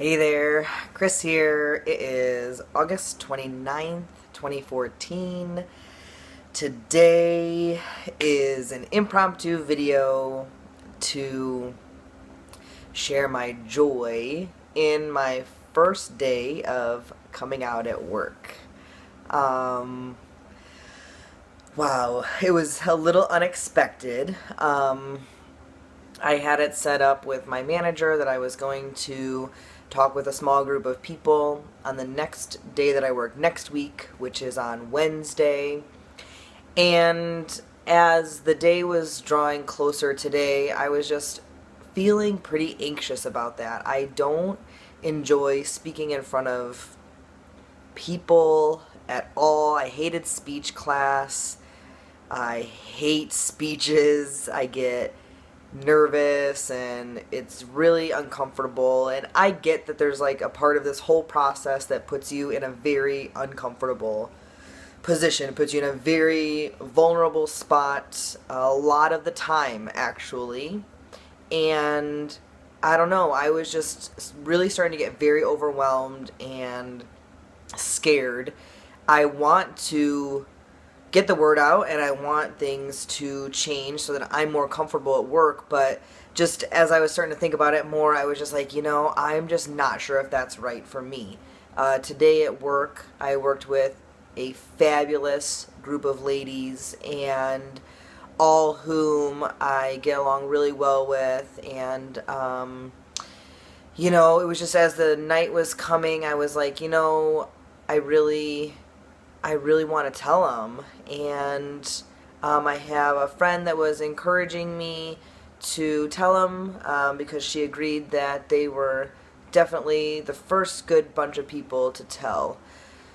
Hey there, Chris here. It is August 29th, 2014. Today is an impromptu video to share my joy in my first day of coming out at work. Wow, it was a little unexpected. I had it set up with my manager that I was going to talk with a small group of people on the next day that I work next week, which is on Wednesday. And as the day was drawing closer today, I was just feeling pretty anxious about that. I don't enjoy speaking in front of people at all. I hated speech class. I hate speeches. I get nervous and it's really uncomfortable, and I get that there's like a part of this whole process that puts you in a very uncomfortable position, puts you in a very vulnerable spot a lot of the time actually. And I don't know, I was just really starting to get very overwhelmed and scared. I want to get the word out and I want things to change so that I'm more comfortable at work, but just as I was starting to think about it more, I was just like, I'm just not sure if that's right for me. Today at work, I worked with a fabulous group of ladies, and all whom I get along really well with, and it was just as the night was coming, I was like, I really want to tell them. And I have a friend that was encouraging me to tell them because she agreed that they were definitely the first good bunch of people to tell.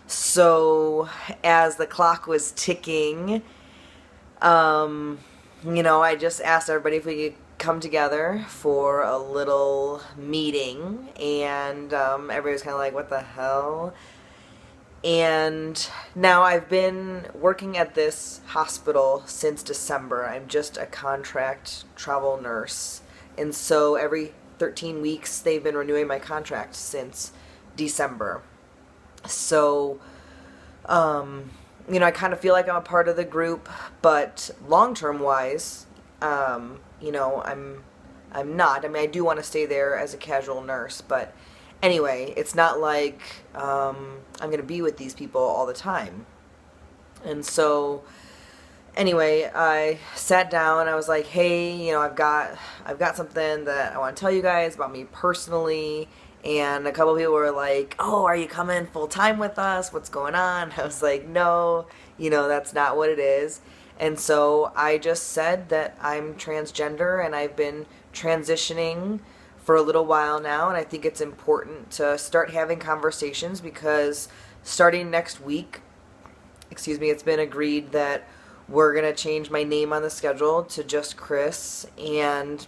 So as the clock was ticking, I just asked everybody if we could come together for a little meeting, and everybody was kind of like, what the hell? And now I've been working at this hospital since December. I'm just a contract travel nurse. And so every 13 weeks they've been renewing my contract since December. So, I kind of feel like I'm a part of the group, but long-term wise, I'm not. I mean, I do want to stay there as a casual nurse, but anyway, it's not like I'm going to be with these people all the time. And so, anyway, I sat down. I was like, hey, I've got something that I want to tell you guys about me personally. And a couple of people were like, oh, are you coming full time with us? What's going on? I was like, no, that's not what it is. And so I just said that I'm transgender and I've been transitioning for a little while now, and I think it's important to start having conversations because starting next week, it's been agreed that we're going to change my name on the schedule to just Chris, and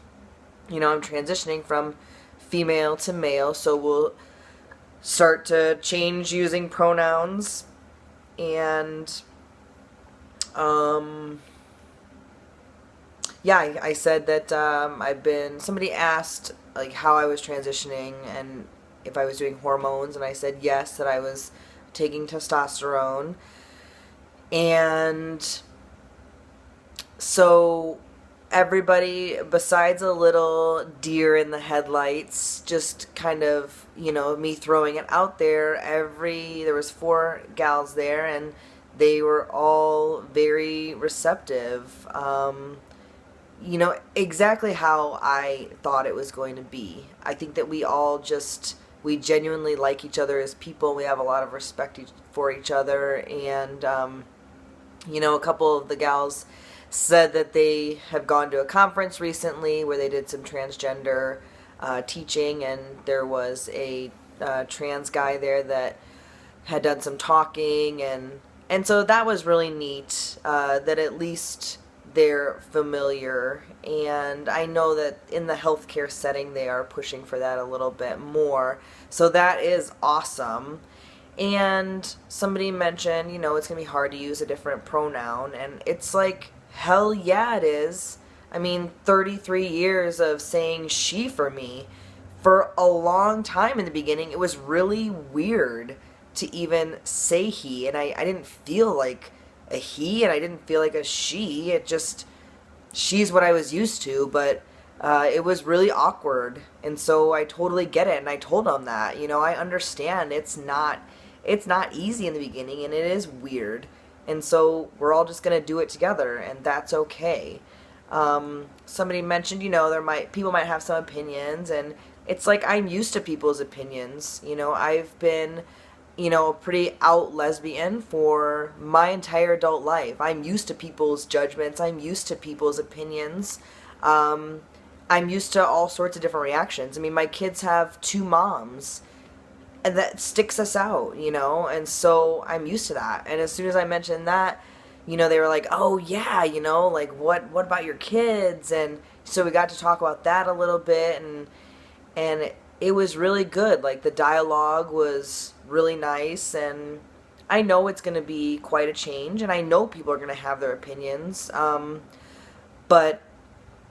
I'm transitioning from female to male, so we'll start to change using pronouns. And I said that somebody asked like how I was transitioning and if I was doing hormones, and I said yes, that I was taking testosterone. And so everybody, besides a little deer in the headlights, just kind of, me throwing it out there, there was 4 gals there, and they were all very receptive. Exactly how I thought it was going to be. I think that we genuinely like each other as people. We have a lot of respect for each other, and, a couple of the gals said that they have gone to a conference recently where they did some transgender teaching, and there was a trans guy there that had done some talking, and so that was really neat, that at least they're familiar, and I know that in the healthcare setting they are pushing for that a little bit more, so that is awesome. And somebody mentioned, it's going to be hard to use a different pronoun, and it's like, hell yeah it is. I mean, 33 years of saying she for me for a long time in the beginning, it was really weird to even say he, and I didn't feel like a he, and I didn't feel like a she. It just, she's what I was used to, but it was really awkward, and so I totally get it, and I told him that, I understand it's not easy in the beginning, and it is weird, and so we're all just gonna do it together, and that's okay. Somebody mentioned, people might have some opinions, and it's like I'm used to people's opinions. I've been, a pretty out lesbian for my entire adult life. I'm used to people's judgments. I'm used to people's opinions. I'm used to all sorts of different reactions. I mean, my kids have two moms, and that sticks us out, and so I'm used to that. And as soon as I mentioned that, they were like, oh yeah, like what about your kids? And so we got to talk about that a little bit, and it was really good. Like, the dialogue was really nice, and I know it's going to be quite a change, and I know people are going to have their opinions, but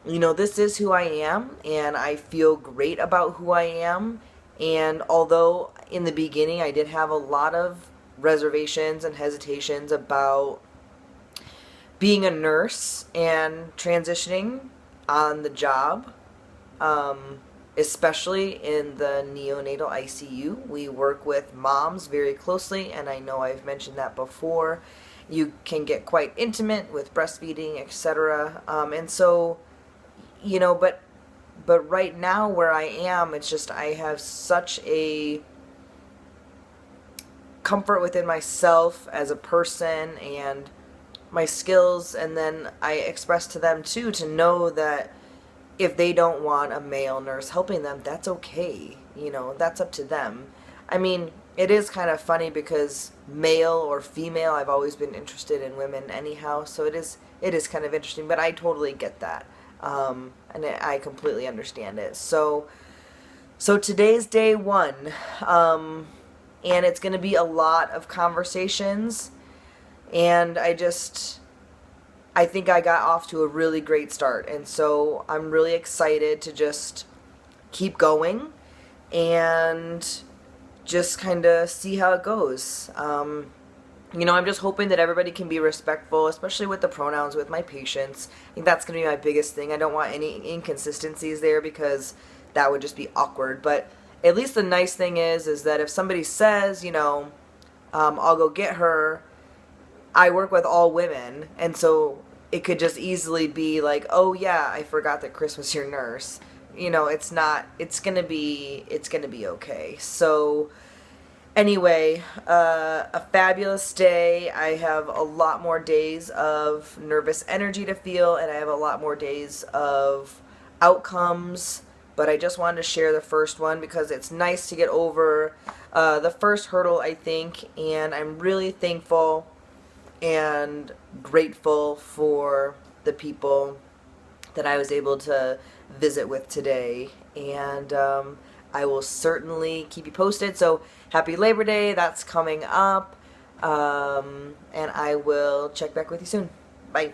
this is who I am, and I feel great about who I am. And although in the beginning I did have a lot of reservations and hesitations about being a nurse and transitioning on the job, especially in the neonatal ICU. We work with moms very closely, and I know I've mentioned that before. You can get quite intimate with breastfeeding, etc. And so, but right now where I am, it's just I have such a comfort within myself as a person and my skills, and then I express to them too, to know that if they don't want a male nurse helping them, that's okay. That's up to them. I mean, it is kind of funny because male or female, I've always been interested in women anyhow, so it is kind of interesting, but I totally get that. And I completely understand it. So today's day one, and it's going to be a lot of conversations, and I think I got off to a really great start, and so I'm really excited to just keep going and just kind of see how it goes. I'm just hoping that everybody can be respectful, especially with the pronouns with my patients. I think that's going to be my biggest thing. I don't want any inconsistencies there, because that would just be awkward. But at least the nice thing is that if somebody says, I'll go get her, I work with all women, and so it could just easily be like, oh yeah, I forgot that Chris was your nurse. It's gonna be okay. So anyway, a fabulous day. I have a lot more days of nervous energy to feel, and I have a lot more days of outcomes, but I just wanted to share the first one because it's nice to get over the first hurdle, I think, and I'm really thankful and grateful for the people that I was able to visit with today, and I will certainly keep you posted. So happy Labor Day, that's coming up, and I will check back with you soon. Bye.